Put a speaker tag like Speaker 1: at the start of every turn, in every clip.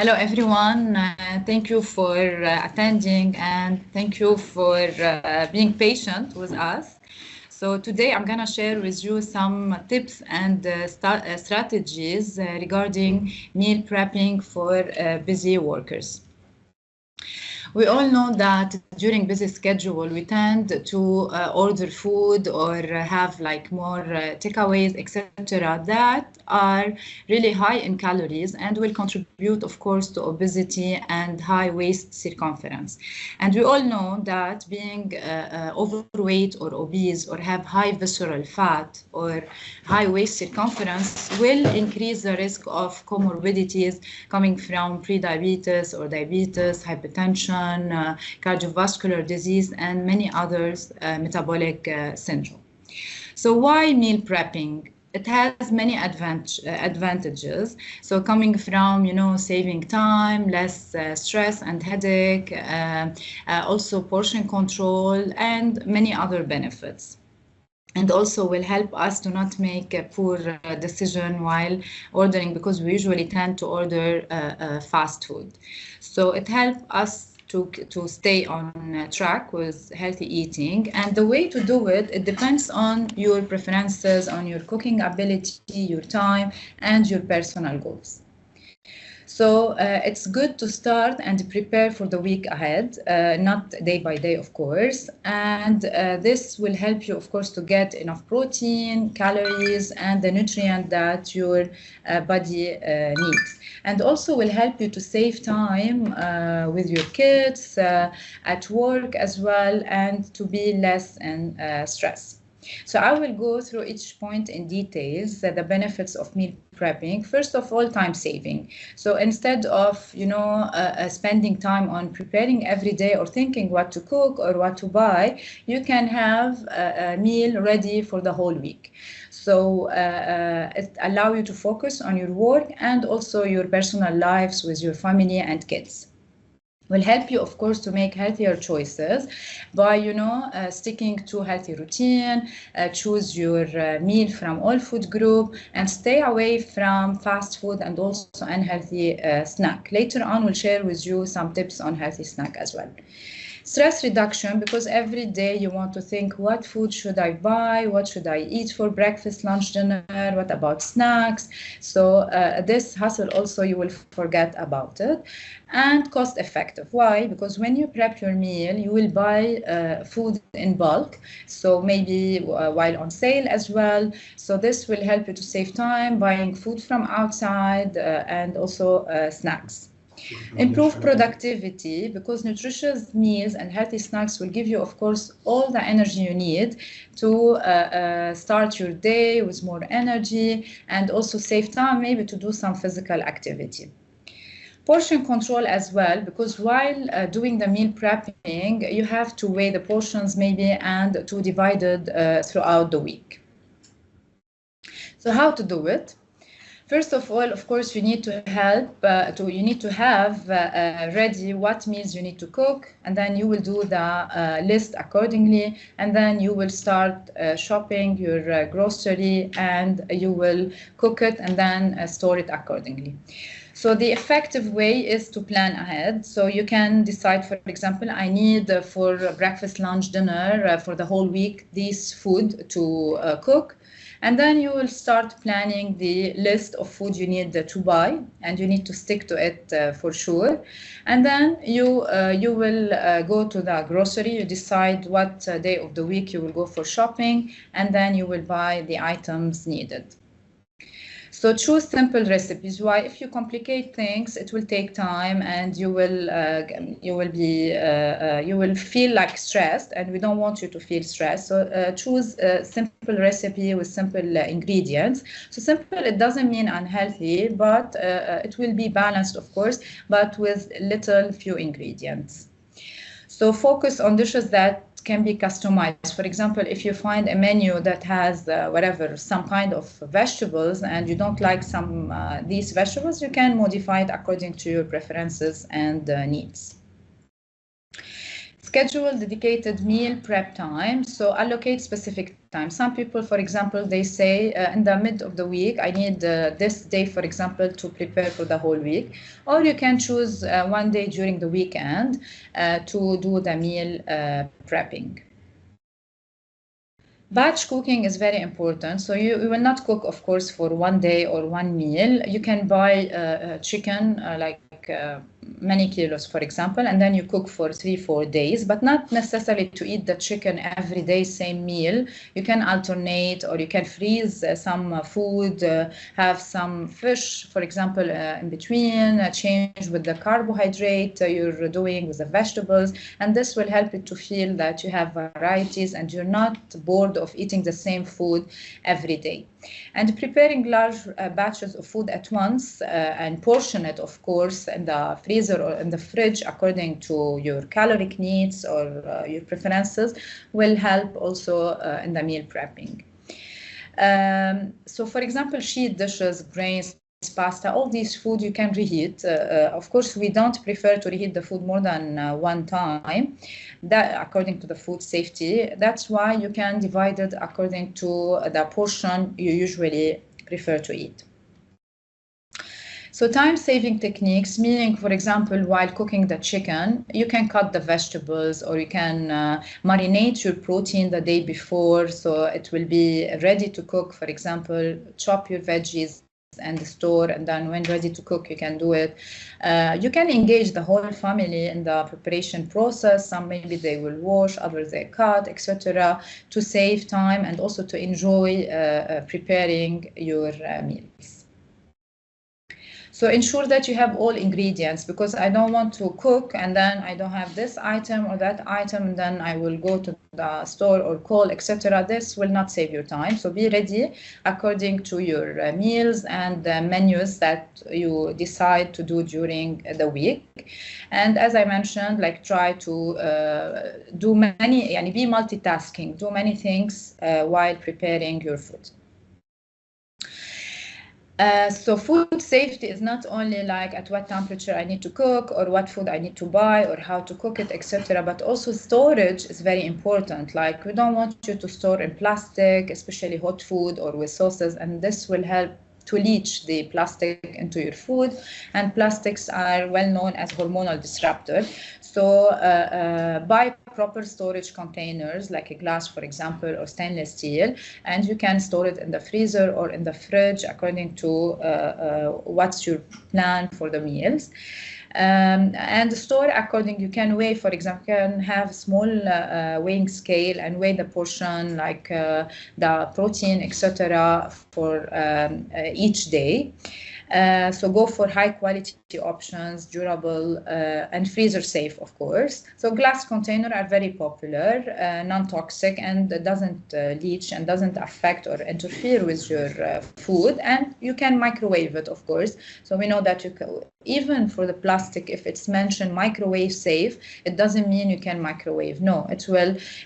Speaker 1: Hello, everyone. Thank you for attending and thank you for being patient with us. So today I'm going to share with you some tips and strategies regarding meal prepping for busy workers. We all know that during busy schedule, we tend to order food or have like more takeaways, etc. that are really high in calories and will contribute, of course, to obesity and high waist circumference. And we all know that being overweight or obese or have high visceral fat or high waist circumference will increase the risk of comorbidities coming from prediabetes or diabetes, hypertension, cardiovascular disease, and many others, metabolic syndrome. So why meal prepping? It has many advantages. So coming from, saving time, less stress and headache, also portion control, and many other benefits. And also will help us to not make a poor decision while ordering, because we usually tend to order fast food. So it helps us to stay on track with healthy eating. And the way to do it, it depends on your preferences, on your cooking ability, your time, and your personal goals. So it's good to start and prepare for the week ahead, not day by day, of course. And this will help you, of course, to get enough protein, calories, and the nutrient that your body needs. And also will help you to save time with your kids, at work as well, and to be less in stress. So I will go through each point in details, the benefits of meal prepping. First of all, time saving. So instead of, spending time on preparing every day or thinking what to cook or what to buy, you can have a meal ready for the whole week. So it allows you to focus on your work and also your personal lives with your family and kids. Will help you, of course, to make healthier choices by, sticking to healthy routine, choose your meal from all food group, and stay away from fast food and also unhealthy snack. Later on, we'll share with you some tips on healthy snack as well. Stress reduction, because every day you want to think, what food should I buy? What should I eat for breakfast, lunch, dinner? What about snacks? So this hustle also, you will forget about it. And cost effective. Why? Because when you prep your meal, you will buy food in bulk. So maybe while on sale as well. So this will help you to save time buying food from outside and also snacks. Improve productivity, because nutritious meals and healthy snacks will give you, of course, all the energy you need to start your day with more energy, and also save time maybe to do some physical activity. Portion control as well, because while doing the meal prepping, you have to weigh the portions maybe and to divide it throughout the week. So how to do it? First of all, of course, you need to have ready what meals you need to cook, and then you will do the list accordingly, and then you will start shopping your grocery, and you will cook it and then store it accordingly. So the effective way is to plan ahead. So you can decide, for example, I need for breakfast, lunch, dinner for the whole week this food to cook. And then you will start planning the list of food you need to buy, and you need to stick to it for sure. And then you will go to the grocery. You decide what day of the week you will go for shopping, and then you will buy the items needed. So choose simple recipes. Why? If you complicate things, it will take time, and you will feel like stressed, and we don't want you to feel stressed. So choose a simple recipe with simple ingredients. So simple, it doesn't mean unhealthy, but it will be balanced, of course, but with few ingredients. So focus on dishes that can be customized. For example, if you find a menu that has some kind of vegetables, and you don't like these vegetables, you can modify it according to your preferences and needs. Schedule dedicated meal prep time, so allocate specific time. Some people, for example, they say in the mid of the week, I need this day, for example, to prepare for the whole week. Or you can choose one day during the weekend to do the meal prepping. Batch cooking is very important. So you will not cook, of course, for one day or one meal. You can buy chicken many kilos, for example, and then you cook for 3-4 days, but not necessarily to eat the chicken every day, same meal. You can alternate, or you can freeze some food, have some fish, for example, in between, change with the carbohydrate you're doing with the vegetables, and this will help you to feel that you have varieties and you're not bored of eating the same food every day. And preparing large batches of food at once and portion it, of course, in the freezer or in the fridge according to your caloric needs or your preferences will help also in the meal prepping. So, for example, sheet dishes, grains, pasta, all these food you can reheat. Of course, we don't prefer to reheat the food more than one time, that according to the food safety. That's why you can divide it according to the portion you usually prefer to eat. So time-saving techniques, meaning, for example, while cooking the chicken, you can cut the vegetables, or you can marinate your protein the day before, so it will be ready to cook. For example, chop your veggies and store, and then when ready to cook, you can do it. You can engage the whole family in the preparation process. Some maybe they will wash, others they cut, etc., to save time and also to enjoy preparing your meals. So ensure that you have all ingredients, because I don't want to cook and then I don't have this item or that item, and then I will go to the store or call, etc. This will not save your time. So be ready according to your meals and menus that you decide to do during the week. And as I mentioned, like try to do many, be multitasking, do many things while preparing your food. So food safety is not only like at what temperature I need to cook or what food I need to buy or how to cook it, etc., but also storage is very important. Like we don't want you to store in plastic, especially hot food or with sauces, and this will help to leach the plastic into your food, and plastics are well known as hormonal disruptor. So buy proper storage containers like a glass, for example, or stainless steel, and you can store it in the freezer or in the fridge according to what's your plan for the meals. And store according, you can weigh, for example, you can have small weighing scale and weigh the portion, like the protein, etc., for each day. So go for high quality options, durable and freezer safe, of course. So glass containers are very popular, non-toxic, and doesn't leach and doesn't affect or interfere with your food. And you can microwave it, of course. So we know that you can, even for the plastic, if it's mentioned microwave safe, it doesn't mean you can microwave. No, it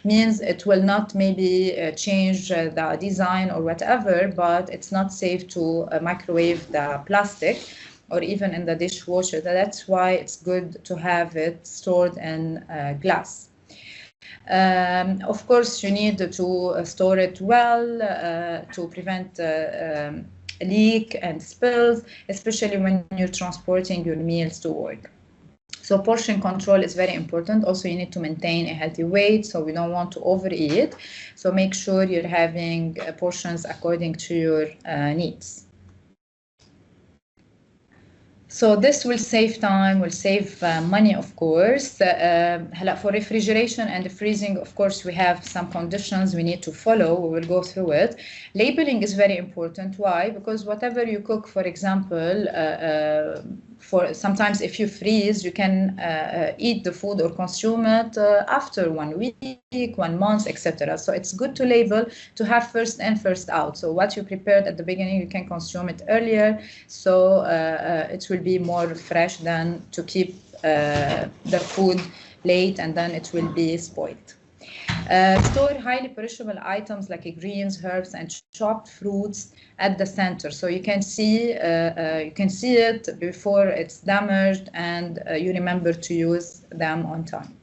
Speaker 1: means it will not maybe change the design or whatever, but it's not safe to microwave the plastic or even in the dishwasher. That's why it's good to have it stored in glass. Of course, you need to store it well to prevent leak and spills, especially when you're transporting your meals to work. So portion control is very important. Also, you need to maintain a healthy weight, so we don't want to overeat. So make sure you're having portions according to your needs. So this will save time, will save money, of course. For refrigeration and freezing, of course, we have some conditions we need to follow. We will go through it. Labeling is very important. Why? Because whatever you cook, for example, sometimes if you freeze, you can eat the food or consume it after 1 week, 1 month, etc. So it's good to label, to have first in, first out. So what you prepared at the beginning, you can consume it earlier. So it will be more fresh than to keep the food late and then it will be spoiled. Store highly perishable items like greens, herbs, and chopped fruits at the center, so you can see it before it's damaged, and you remember to use them on time.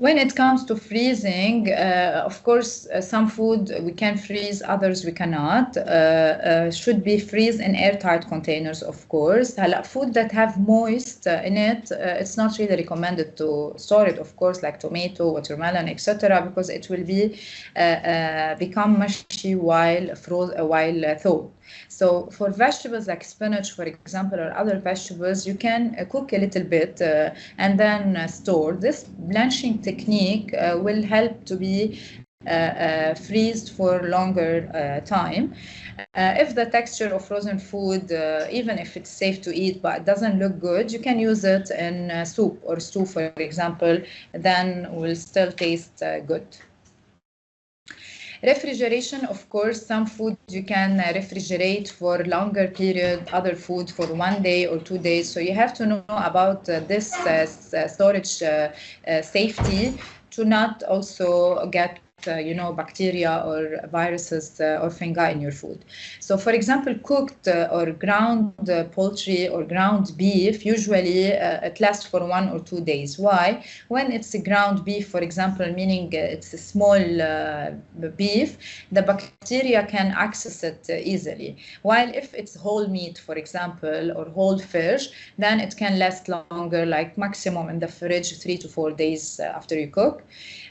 Speaker 1: When it comes to freezing, of course, some food we can freeze, others we cannot. Should be freezed in airtight containers, of course. Food that have moist in it, it's not really recommended to store it, of course, like tomato, watermelon, etc., because it will be become mushy while thawed. So for vegetables like spinach, for example, or other vegetables, you can cook a little bit and then store. This blanching technique will help to be freezed for longer time. If the texture of frozen food, even if it's safe to eat but it doesn't look good, you can use it in soup or stew, for example, then will still taste good. Refrigeration, of course, some food you can refrigerate for longer period, other food for 1 day or 2 days. So you have to know about this storage safety to not also get bacteria or viruses or fungi in your food. So for example, cooked or ground poultry or ground beef, usually it lasts for 1 or 2 days. Why? When it's a ground beef, for example, meaning it's a small beef, the bacteria can access it easily. While if it's whole meat, for example, or whole fish, then it can last longer, like maximum in the fridge 3 to 4 days after you cook.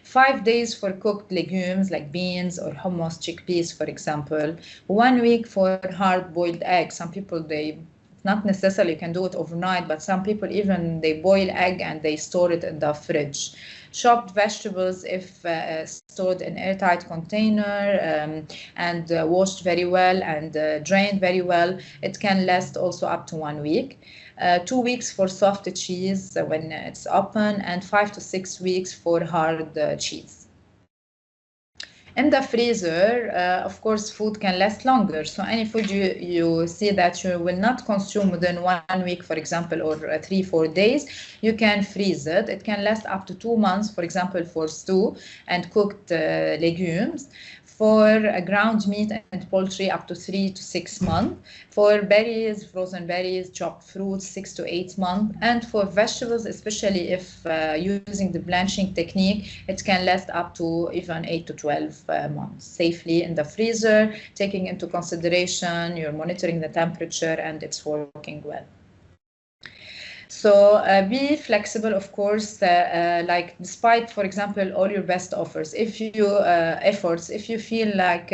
Speaker 1: 5 days for cooked legumes like beans or hummus, chickpeas, for example. 1 week for hard-boiled eggs. Some people, not necessarily you can do it overnight, but some people even they boil egg and they store it in the fridge. Chopped vegetables, if stored in airtight container and washed very well and drained very well, it can last also up to 1 week. 2 weeks for soft cheese when it's open, and 5 to 6 weeks for hard cheese. In the freezer, of course, food can last longer. So any food you see that you will not consume within 1 week, for example, or 3-4 days, you can freeze it. It can last up to 2 months, for example, for stew and cooked legumes. For ground meat and poultry, up to 3 to 6 months. For berries, frozen berries, chopped fruits, 6 to 8 months. And for vegetables, especially if using the blanching technique, it can last up to even 8 to 12 months safely in the freezer, taking into consideration you're monitoring the temperature and it's working well. So be flexible, of course, like despite, for example, all your best offers, if you if you feel like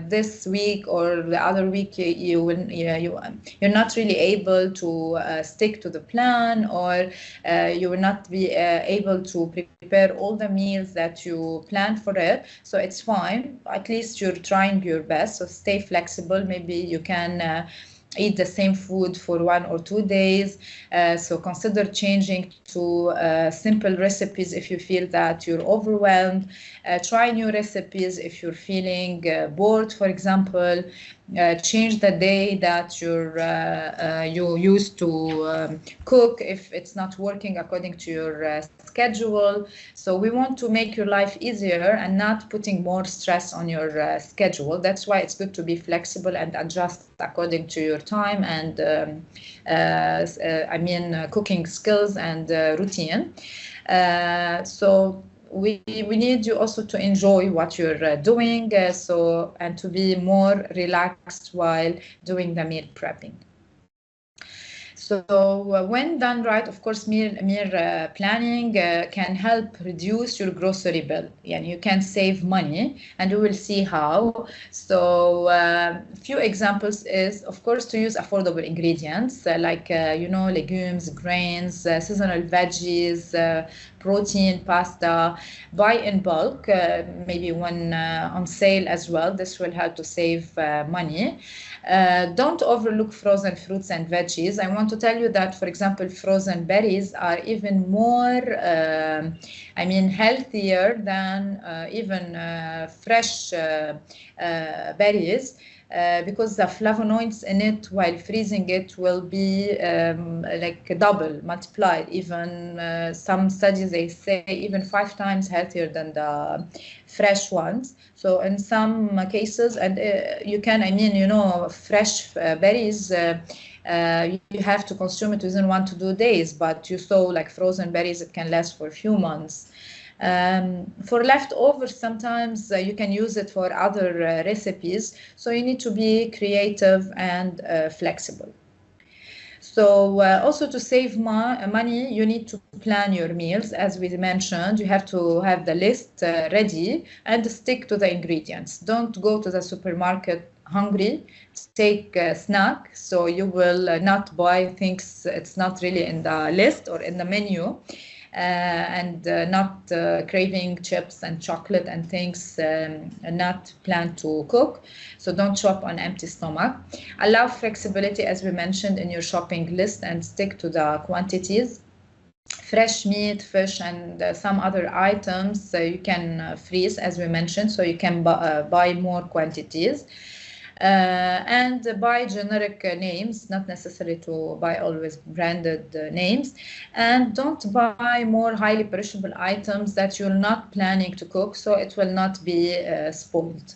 Speaker 1: this week or the other week you're not really able to stick to the plan, or you will not be able to prepare all the meals that you planned for it, so it's fine. At least you're trying your best, so stay flexible. Maybe you can eat the same food for 1 or 2 days. So consider changing to simple recipes if you feel that you're overwhelmed. Try new recipes if you're feeling bored, for example. Change the day that you used to cook if it's not working according to your schedule. So we want to make your life easier and not putting more stress on your schedule. That's why it's good to be flexible and adjust according to your time and cooking skills and routine. So we need you also to enjoy what you're doing, and to be more relaxed while doing the meal prepping. So when done right, of course, meal planning can help reduce your grocery bill. You can save money, and we will see how. So few examples is, of course, to use affordable ingredients like legumes, grains, seasonal veggies, protein, pasta. Buy in bulk, maybe when on sale as well. This will help to save money. Don't overlook frozen fruits and veggies. I want to tell you that, for example, frozen berries are even more, healthier than even fresh berries. Because the flavonoids in it while freezing it will be like double multiplied. Even some studies, they say even 5 times healthier than the fresh ones. So in some cases, and you can, fresh berries, you have to consume it within 1 to 2 days, but you saw like frozen berries, it can last for a few months. For leftovers, sometimes you can use it for other recipes, so you need to be creative and flexible. So also to save money, you need to plan your meals. As we mentioned, you have to have the list ready and stick to the ingredients. Don't go to the supermarket hungry. Take a snack, so you will not buy things it's not really in the list or in the menu. And not craving chips and chocolate and things not planned to cook. So don't shop on empty stomach. Allow flexibility, as we mentioned, in your shopping list and stick to the quantities. Fresh meat, fish, and some other items you can freeze, as we mentioned, so you can buy more quantities. And buy generic names, not necessary to buy always branded names. And don't buy more highly perishable items that you're not planning to cook, so it will not be spoiled.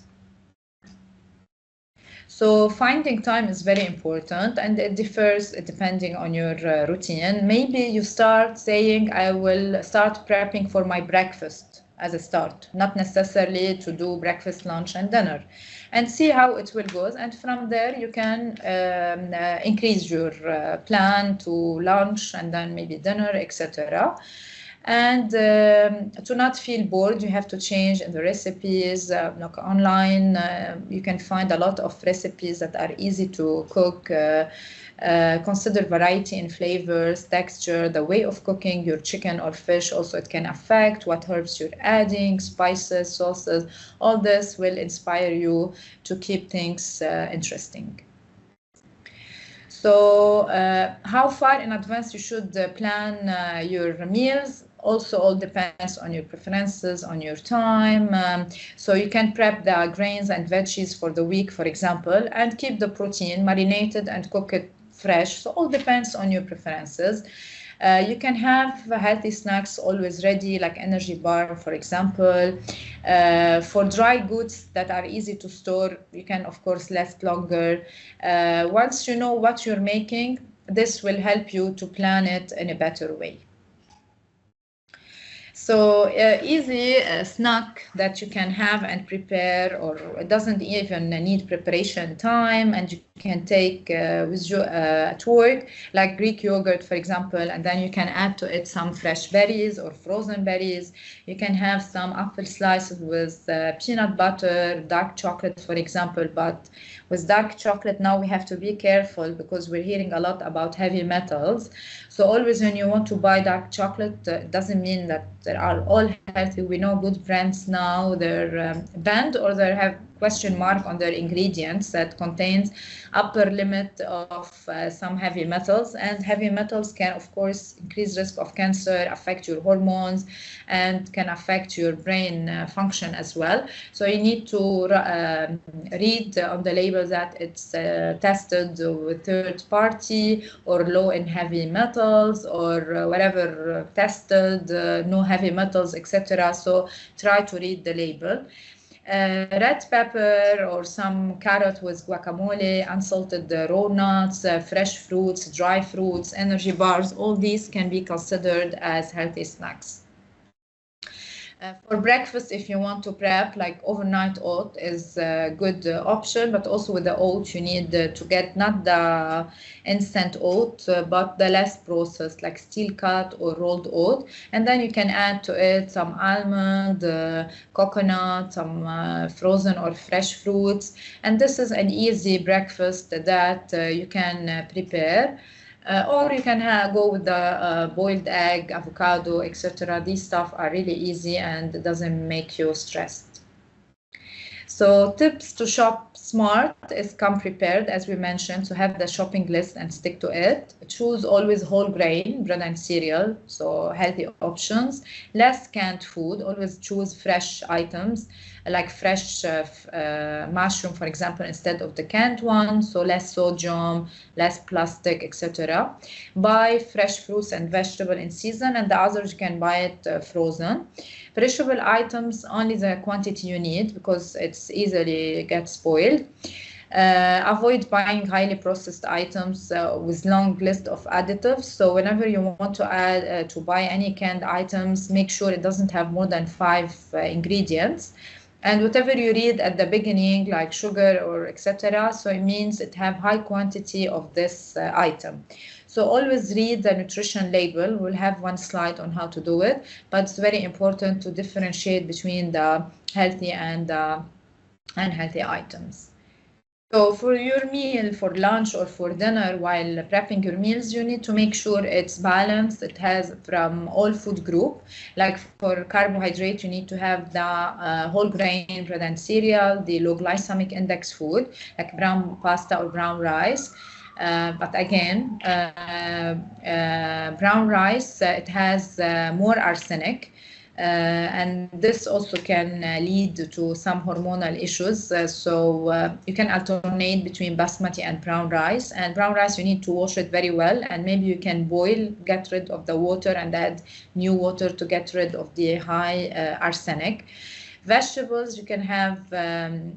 Speaker 1: So finding time is very important, and it differs depending on your routine. Maybe you start saying, I will start prepping for my breakfast as a start, not necessarily to do breakfast, lunch, and dinner, and see how it will go. And from there, you can increase your plan to lunch and then maybe dinner, etc. And to not feel bored, you have to change in the recipes. Like online, you can find a lot of recipes that are easy to cook. Consider variety in flavors, texture, the way of cooking your chicken or fish. Also, it can affect what herbs you're adding, spices, sauces. All this will inspire you to keep things interesting. So how far in advance you should plan your meals also all depends on your preferences, on your time. So you can prep the grains and veggies for the week, for example, and keep the protein marinated and cook it fresh. So all depends on your preferences. You can have healthy snacks always ready, like energy bar, for example. For dry goods that are easy to store, you can, of course, last longer. Once you know what you're making, this will help you to plan it in a better way. So easy snack that you can have and prepare, or it doesn't even need preparation time, and you can take with you at work, like Greek yogurt, for example, and then you can add to it some fresh berries or frozen berries. You can have some apple slices with peanut butter, dark chocolate, for example. But with dark chocolate now we have to be careful because we're hearing a lot about heavy metals. So always when you want to buy dark chocolate, it doesn't mean that they are all healthy. We know good brands now, they're banned or they have question mark on their ingredients that contains upper limit of some heavy metals, and heavy metals can of course increase risk of cancer, affect your hormones, and can affect your brain function as well. So you need to read on the label that it's tested with third party or low in heavy metals or whatever tested, no heavy metals, etc. So try to read the label. Red pepper or some carrot with guacamole, unsalted raw nuts, fresh fruits, dry fruits, energy bars, all these can be considered as healthy snacks. For breakfast, if you want to prep, like overnight oat is a good option, but also with the oat you need to get not the instant oat, but the less processed, like steel cut or rolled oat, and then you can add to it some almond, coconut, some frozen or fresh fruits, and this is an easy breakfast that you can prepare. Or you can go with the boiled egg, avocado, etc. These stuff are really easy and doesn't make you stressed. So tips to shop smart is come prepared, as we mentioned, to have the shopping list and stick to it. Choose always whole grain, bread and cereal, so healthy options. Less canned food, always choose fresh items, like fresh mushroom, for example, instead of the canned one, so less sodium, less plastic, etc. Buy fresh fruits and vegetable in season, and the others you can buy it frozen. Perishable items, only the quantity you need because it's easily gets spoiled. Avoid buying highly processed items with long list of additives. So whenever you want to add to buy any canned items, make sure it doesn't have more than 5 ingredients. And whatever you read at the beginning, like sugar or etc., so it means it have high quantity of this item. So always read the nutrition label. We'll have one slide on how to do it, but it's very important to differentiate between the healthy and unhealthy items. So for your meal, for lunch or for dinner, while prepping your meals, you need to make sure it's balanced. It has from all food group. Like for carbohydrate, you need to have the whole grain bread and cereal, the low glycemic index food, like brown pasta or brown rice. But again, brown rice, it has more arsenic. And this also can lead to some hormonal issues. So you can alternate between basmati and brown rice. And brown rice, you need to wash it very well. And maybe you can boil, get rid of the water and add new water to get rid of the high arsenic. Vegetables, you can have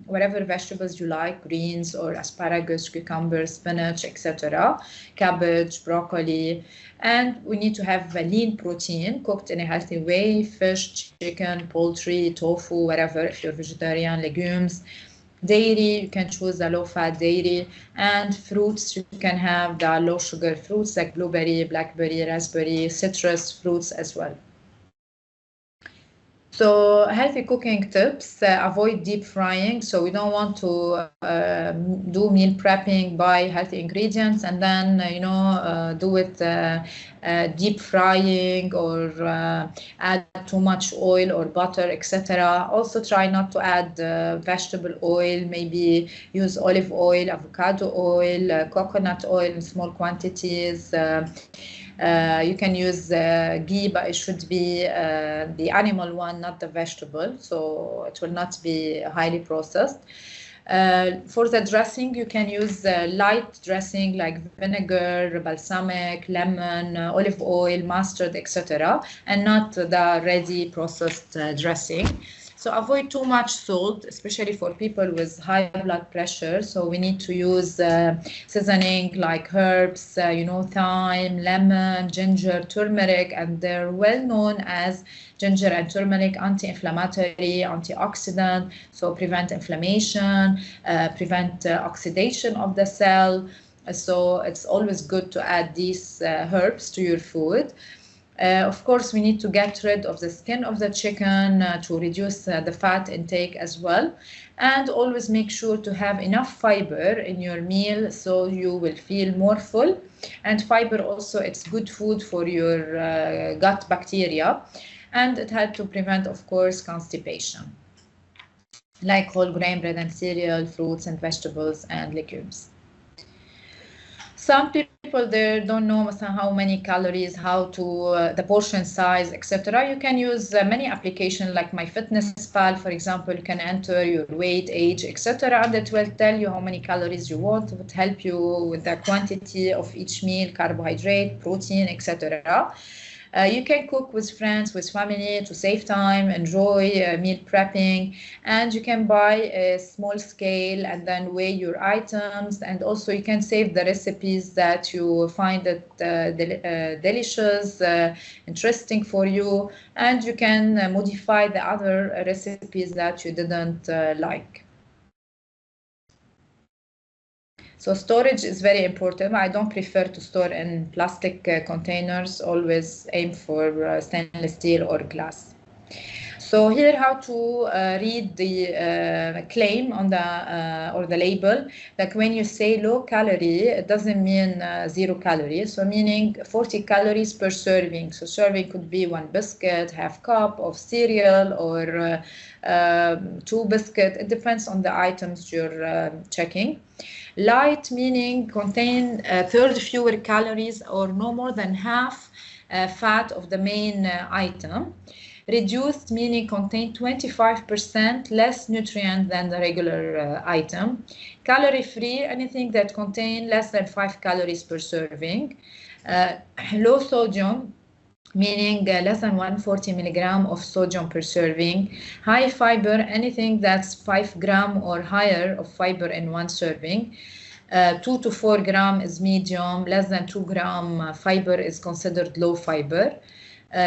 Speaker 1: whatever vegetables you like, greens or asparagus, cucumbers, spinach, etc., cabbage, broccoli. And we need to have a lean protein cooked in a healthy way, fish, chicken, poultry, tofu, whatever, if you're vegetarian, legumes. Dairy, you can choose a low-fat dairy. And fruits, you can have the low-sugar fruits like blueberry, blackberry, raspberry, citrus fruits as well. So healthy cooking tips, avoid deep frying. So we don't want to do meal prepping, buy healthy ingredients and then, do it deep frying or add too much oil or butter, etc. Also try not to add vegetable oil, maybe use olive oil, avocado oil, coconut oil in small quantities. You can use ghee, but it should be the animal one, not the vegetable, so it will not be highly processed. For the dressing, you can use light dressing like vinegar, balsamic, lemon, olive oil, mustard, etc., and not the ready processed dressing. So avoid too much salt, especially for people with high blood pressure. So we need to use seasoning like herbs, thyme, lemon, ginger, turmeric, and they're well known as ginger and turmeric anti-inflammatory, antioxidant, so prevent inflammation, prevent oxidation of the cell. So it's always good to add these herbs to your food. Of course, we need to get rid of the skin of the chicken to reduce the fat intake as well. And always make sure to have enough fiber in your meal so you will feel more full. And fiber also, it's good food for your gut bacteria. And it helps to prevent, of course, constipation, like whole grain bread and cereal, fruits and vegetables and legumes. Some people there don't know how many calories, how to the portion size, etc. You can use many applications like MyFitnessPal, for example. You can enter your weight, age, etc., and it will tell you how many calories you want. It will help you with the quantity of each meal, carbohydrate, protein, etc. You can cook with friends, with family to save time, enjoy meal prepping, and you can buy a small scale and then weigh your items. And also you can save the recipes that you find it delicious, interesting for you, and you can modify the other recipes that you didn't like. So storage is very important. I don't prefer to store in plastic containers. Always aim for stainless steel or glass. So here, how to read the claim on the or the label. Like when you say low calorie, it doesn't mean 0 calories. So meaning 40 calories per serving. So serving could be 1 biscuit, half cup of cereal, or 2 biscuits. It depends on the items you're checking. Light meaning contain a third fewer calories or no more than half fat of the main item. Reduced meaning contain 25% less nutrient than the regular item. Calorie free, anything that contain less than 5 calories per serving. Low sodium, meaning less than 140 milligram of sodium per serving. High fiber, anything that's 5 gram or higher of fiber in one serving. 2 to 4 gram is medium, less than 2 gram fiber is considered low fiber.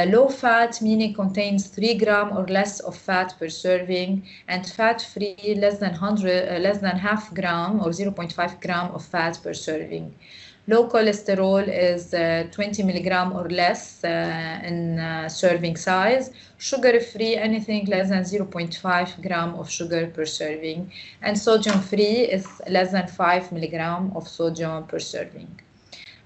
Speaker 1: Low fat, meaning contains 3 gram or less of fat per serving, and fat-free, less than half gram or 0.5 gram of fat per serving. Low cholesterol is 20 milligram or less in serving size. Sugar-free, anything less than 0.5 gram of sugar per serving. And sodium-free is less than 5 milligram of sodium per serving.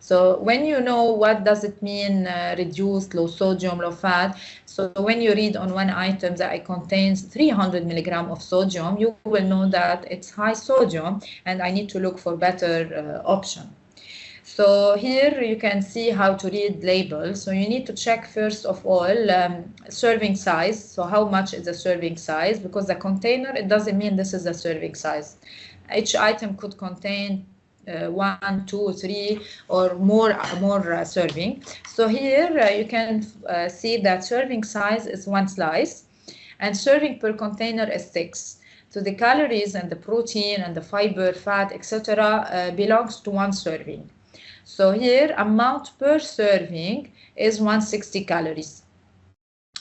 Speaker 1: So when you know what does it mean, reduced, low sodium, low fat, so when you read on one item that it contains 300 milligram of sodium, you will know that it's high sodium and I need to look for better option. So here you can see how to read labels. So you need to check first of all serving size. So how much is the serving size? Because the container, it doesn't mean this is a serving size. Each item could contain 1, 2, 3 or more serving. So here you can see that serving size is 1 slice and serving per container is 6. So the calories and the protein and the fiber, fat, etc. Belongs to 1 serving. So here amount per serving is 160 calories.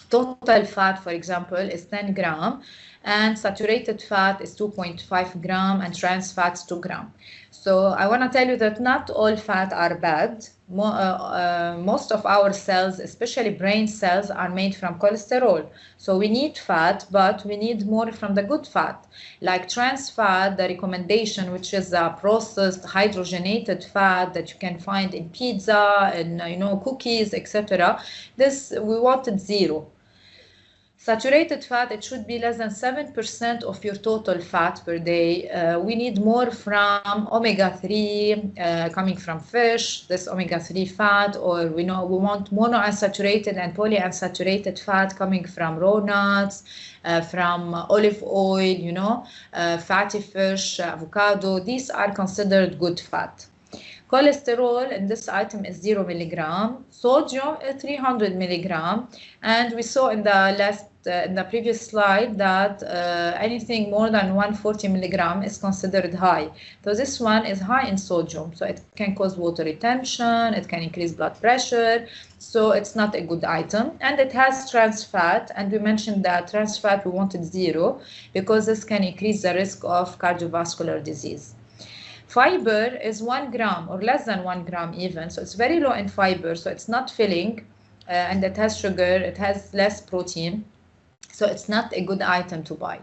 Speaker 1: Total fat, for example, is 10 gram and saturated fat is 2.5 gram and trans fats 2 gram. So I want to tell you that not all fat are bad. Most of our cells, especially brain cells, are made from cholesterol. So we need fat, but we need more from the good fat. Like trans fat, the recommendation, which is a processed hydrogenated fat that you can find in pizza and cookies, etc. This we wanted 0. Saturated fat, it should be less than 7% of your total fat per day. We need more from omega-3 coming from fish, this omega-3 fat, or we want monounsaturated and polyunsaturated fat coming from raw nuts, from olive oil, fatty fish, avocado. These are considered good fat. Cholesterol in this item is 0 milligram. Sodium is 300 milligram. And we saw in the previous slide that anything more than 140 milligram is considered high. So this one is high in sodium. So it can cause water retention. It can increase blood pressure. So it's not a good item. And it has trans fat. And we mentioned that trans fat we wanted 0 because this can increase the risk of cardiovascular disease. Fiber is 1 gram or less than 1 gram even, so it's very low in fiber, so it's not filling, and it has sugar, it has less protein, so it's not a good item to buy.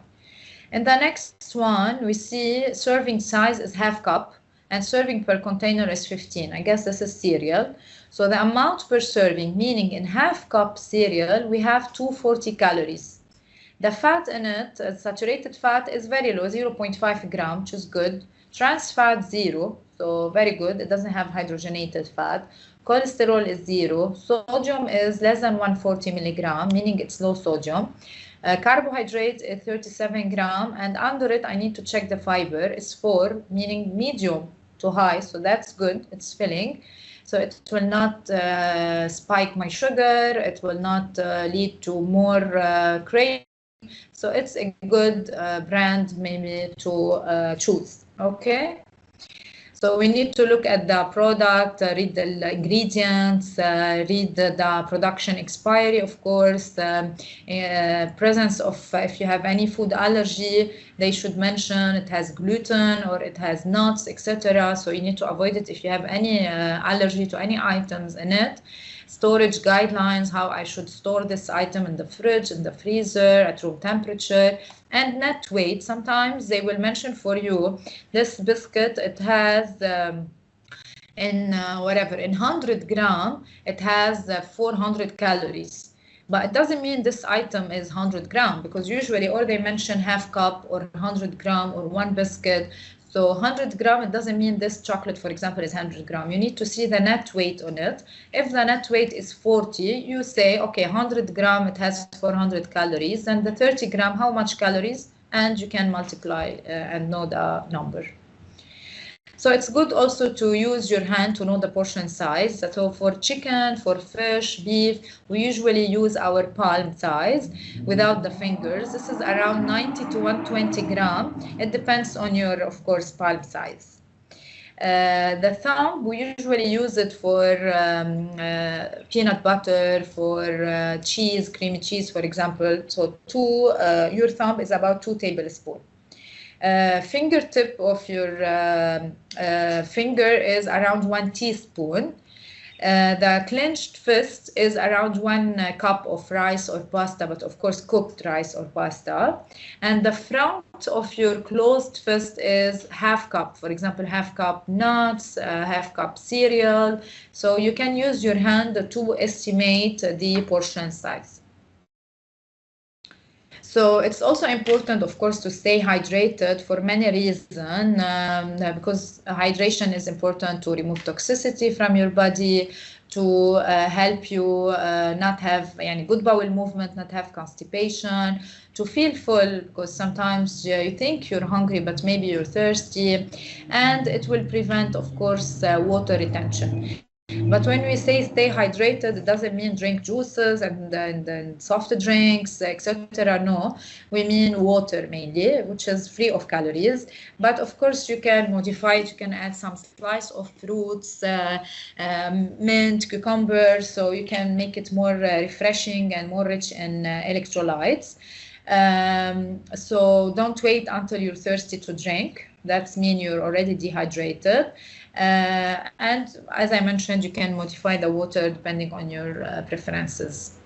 Speaker 1: In the next one, we see serving size is half cup, and serving per container is 15. I guess this is cereal. So the amount per serving, meaning in half cup cereal, we have 240 calories. The fat in it, saturated fat, is very low, 0.5 gram, which is good. Trans fat 0, so very good. It doesn't have hydrogenated fat. Cholesterol is 0. Sodium is less than 140 milligram, meaning it's low sodium. Carbohydrate is 37 gram, and under it I need to check the fiber. It's 4, meaning medium to high, so that's good. It's filling, so it will not spike my sugar. It will not lead to more craving. So it's a good brand maybe to choose. Okay, so we need to look at the product, read the ingredients, read the production expiry, of course, presence of, if you have any food allergy, they should mention it has gluten or it has nuts, etc. So you need to avoid it if you have any allergy to any items in it. Storage guidelines, how I should store this item in the fridge, in the freezer, at room temperature, and net weight. Sometimes they will mention for you this biscuit, it has in 100 gram, it has 400 calories. But it doesn't mean this item is 100 gram, because usually or they mention half cup or 100 gram or 1 biscuit. So 100 gram, it doesn't mean this chocolate, for example, is 100 gram. You need to see the net weight on it. If the net weight is 40, you say, okay, 100 gram, it has 400 calories. And the 30 gram, how much calories? And you can multiply and know the number. So it's good also to use your hand to know the portion size. So for chicken, for fish, beef, we usually use our palm size without the fingers. This is around 90 to 120 gram. It depends on your, of course, palm size. The thumb, we usually use it for peanut butter, for cheese, creamy cheese, for example. So your thumb is about 2 tablespoons. Fingertip of your finger is around 1 teaspoon. The clenched fist is around 1 cup of rice or pasta, but of course cooked rice or pasta. And the front of your closed fist is half cup, for example, half cup nuts, half cup cereal. So you can use your hand to estimate the portion size. So it's also important, of course, to stay hydrated for many reasons, because hydration is important to remove toxicity from your body, to help you not have good bowel movement, not have constipation, to feel full, because sometimes you think you're hungry, but maybe you're thirsty, and it will prevent, of course, water retention. But when we say stay hydrated, it doesn't mean drink juices and soft drinks, etc. No, we mean water mainly, which is free of calories. But of course, you can modify it. You can add some slice of fruits, mint, cucumber, so you can make it more refreshing and more rich in electrolytes. So don't wait until you're thirsty to drink. That means you're already dehydrated. And as I mentioned, you can modify the water depending on your preferences.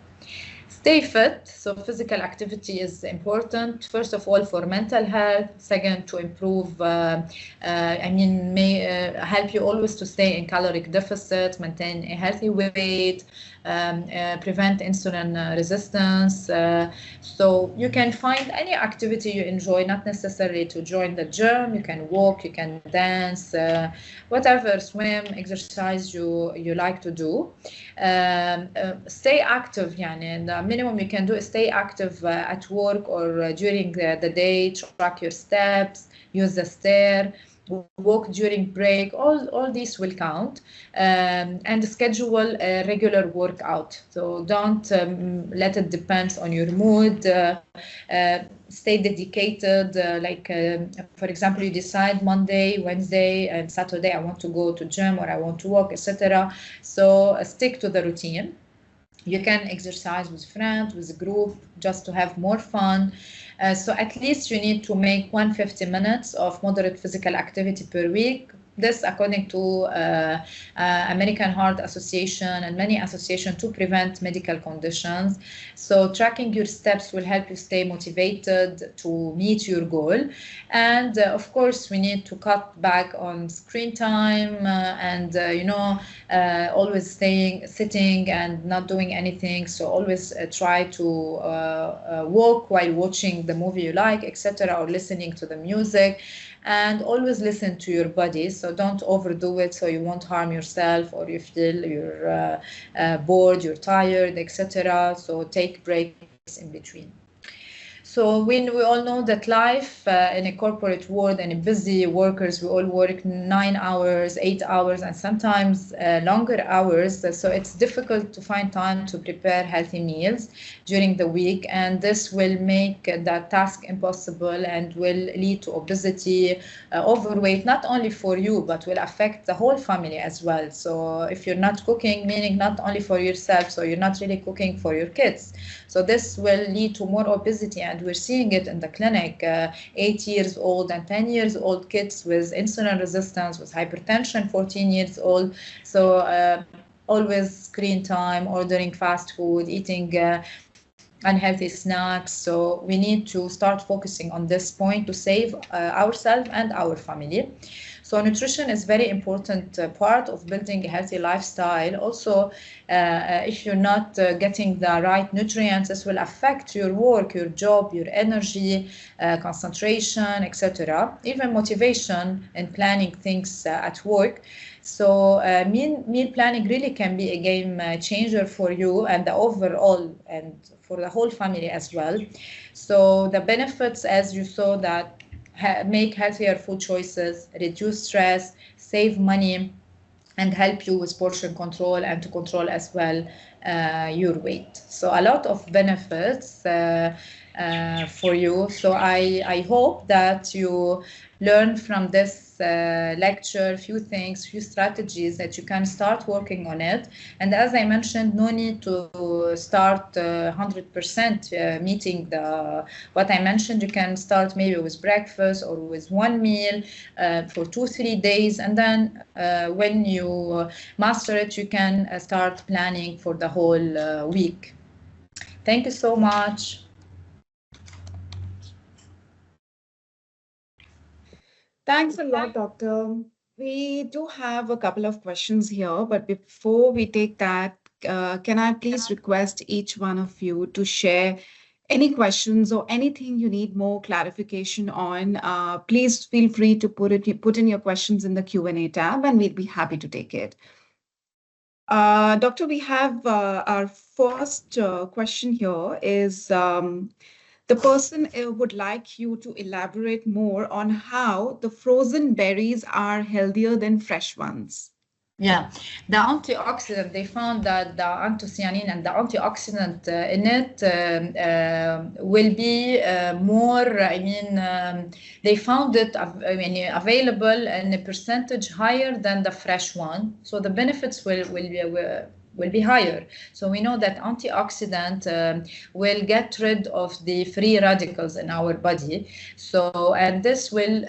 Speaker 1: Stay fit. So physical activity is important, first of all, for mental health. Second, to improve, may help you always to stay in caloric deficit, maintain a healthy weight, prevent insulin resistance. So you can find any activity you enjoy, not necessarily to join the gym. You can walk, you can dance, whatever, swim, exercise you like to do. Stay active, and the minimum you can do is stay active at work or during the day. Track your steps, use the stair, walk during break. All these will count, and schedule a regular workout. So don't let it depend on your mood. Stay dedicated. For example, you decide Monday, Wednesday, and Saturday I want to go to gym or I want to walk, etc. So stick to the routine. You can exercise with friends, with a group, just to have more fun. So at least you need to make 150 minutes of moderate physical activity per week. This according to American Heart Association and many associations to prevent medical conditions. So tracking your steps will help you stay motivated to meet your goal. And of course, we need to cut back on screen time and always sitting and not doing anything. So always try to walk while watching the movie you like, etc., or listening to the music. And always listen to your body, so don't overdo it so you won't harm yourself or you feel you're bored, you're tired, etc. So take breaks in between. So we all know that life in a corporate world and in busy workers, we all work 9 hours, 8 hours, and sometimes longer hours. So it's difficult to find time to prepare healthy meals during the week. And this will make that task impossible and will lead to obesity, overweight, not only for you, but will affect the whole family as well. So if you're not cooking, meaning not only for yourself, so you're not really cooking for your kids. So this will lead to more obesity, and we're seeing it in the clinic. 8 years old and 10 years old kids with insulin resistance, with hypertension, 14 years old. So always screen time, ordering fast food, eating unhealthy snacks. So we need to start focusing on this point to save ourselves and our family. So nutrition is very important part of building a healthy lifestyle. Also, if you're not getting the right nutrients, this will affect your work, your job, your energy, concentration, etc. Even motivation and planning things at work. So meal planning really can be a game changer for you and the overall and for the whole family as well. So the benefits, as you saw, that make healthier food choices, reduce stress, save money, and help you with portion control and to control as well your weight. So a lot of benefits for you. So I hope that you learn from this lecture few things, few strategies that you can start working on it. And as I mentioned, no need to start 100% meeting what I mentioned. You can start maybe with breakfast or with one meal for 2-3 days, and then when you master it, you can start planning for the whole week. Thank you so much.
Speaker 2: Thanks a lot, Doctor. We do have a couple of questions here, but before we take that, can I please request each one of you to share any questions or anything you need more clarification on? Please feel free to put in your questions in the Q&A tab, and we'd be happy to take it. Doctor, we have our first question here is the person would like you to elaborate more on how the frozen berries are healthier than fresh ones.
Speaker 1: Yeah, the antioxidant, they found that the anthocyanin and the antioxidant in it will be more, they found it available in a percentage higher than the fresh one. So the benefits will be higher. So we know that antioxidant will get rid of the free radicals in our body. So, and this will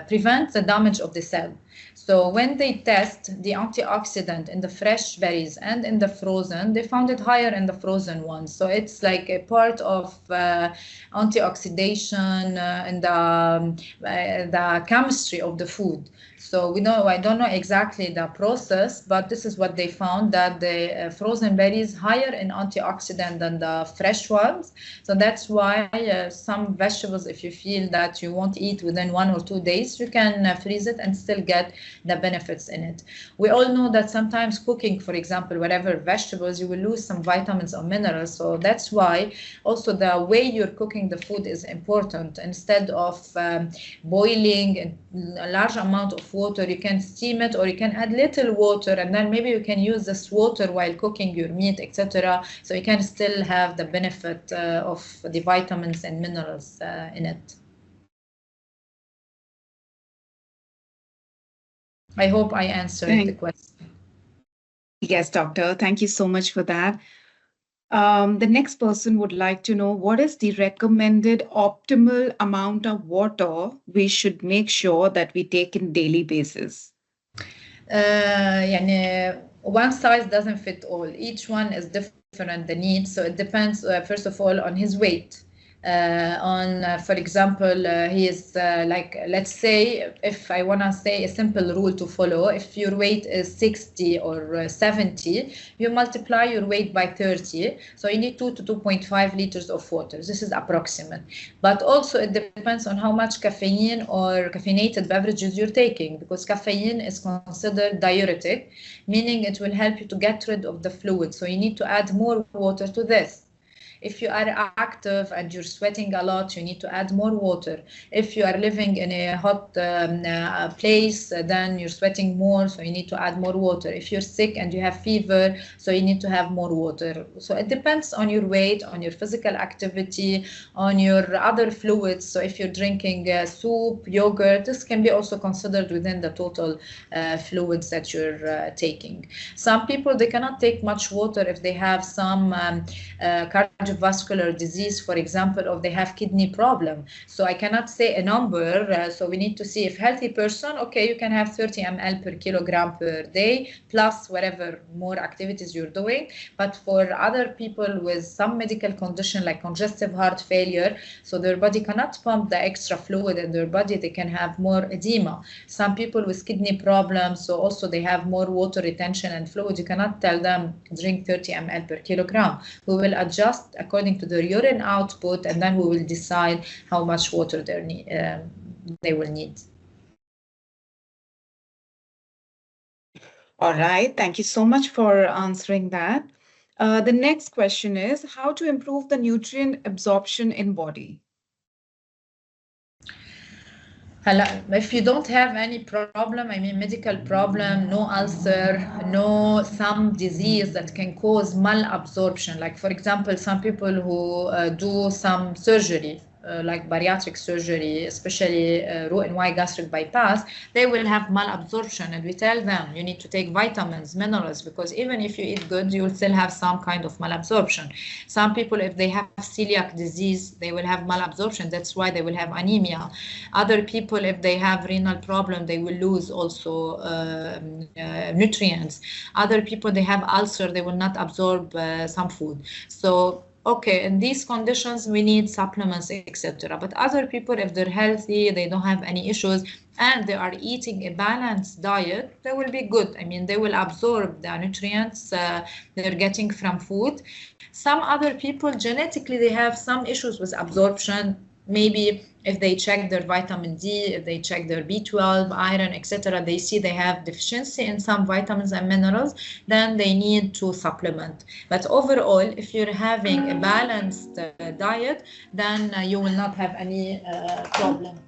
Speaker 1: prevent the damage of the cell. So when they test the antioxidant in the fresh berries and in the frozen, they found it higher in the frozen ones. So it's like a part of antioxidation and the chemistry of the food. So I don't know exactly the process, but this is what they found, that the frozen berries higher in antioxidant than the fresh ones. So that's why some vegetables, if you feel that you won't eat within 1 or 2 days, you can freeze it and still get the benefits in it. We all know that sometimes cooking, for example, whatever vegetables, you will lose some vitamins or minerals. So that's why also the way you're cooking the food is important. Instead of boiling a large amount of water, you can steam it, or you can add little water, and then maybe you can use this water while cooking your meat, etc. So you can still have the benefit of the vitamins and minerals in it. I hope I answered the question.
Speaker 2: Yes, doctor. Thank you so much for that. The next person would like to know, what is the recommended optimal amount of water we should make sure that we take in daily basis?
Speaker 1: One size doesn't fit all. Each one is different, the need. So it depends, first of all, on his weight. For example, he is let's say, if I want to say a simple rule to follow, if your weight is 60 or 70, you multiply your weight by 30. So you need 2 to 2.5 liters of water. This is approximate. But also it depends on how much caffeine or caffeinated beverages you're taking, because caffeine is considered diuretic, meaning it will help you to get rid of the fluid. So you need to add more water to this. If you are active and you're sweating a lot, you need to add more water. If you are living in a hot place, then you're sweating more, so you need to add more water. If you're sick and you have fever, so you need to have more water. So it depends on your weight, on your physical activity, on your other fluids. So if you're drinking soup, yogurt, this can be also considered within the total fluids that you're taking. Some people, they cannot take much water if they have some cardiovascular disease, for example, or they have kidney problem. So I cannot say a number. So we need to see if healthy person, okay, you can have 30 ml per kilogram per day, plus whatever more activities you're doing. But for other people with some medical condition like congestive heart failure, so their body cannot pump the extra fluid in their body, they can have more edema. Some people with kidney problems, so also they have more water retention and fluid. You cannot tell them drink 30 ml per kilogram. We will adjust according to their urine output, and then we will decide how much water they will need.
Speaker 2: All right. Thank you so much for answering that. The next question is how to improve the nutrient absorption in body.
Speaker 1: If you don't have any problem, I mean medical problem, no ulcer, no some disease that can cause malabsorption, like for example, some people who do some surgery, like bariatric surgery, especially Roux-en-Y gastric bypass, they will have malabsorption, and we tell them you need to take vitamins, minerals, because even if you eat good, you will still have some kind of malabsorption. Some people, if they have celiac disease, they will have malabsorption. That's why they will have anemia. Other people, if they have renal problem, they will lose also nutrients. Other people, they have ulcer, they will not absorb some food. So okay, in these conditions, we need supplements, etc. But other people, if they're healthy, they don't have any issues, and they are eating a balanced diet, they will be good. I mean, they will absorb the nutrients they're getting from food. Some other people, genetically, they have some issues with absorption. Maybe if they check their vitamin D, if they check their B12, iron, etc., they see they have deficiency in some vitamins and minerals, then they need to supplement. But overall, if you're having a balanced diet, then you will not have any problem.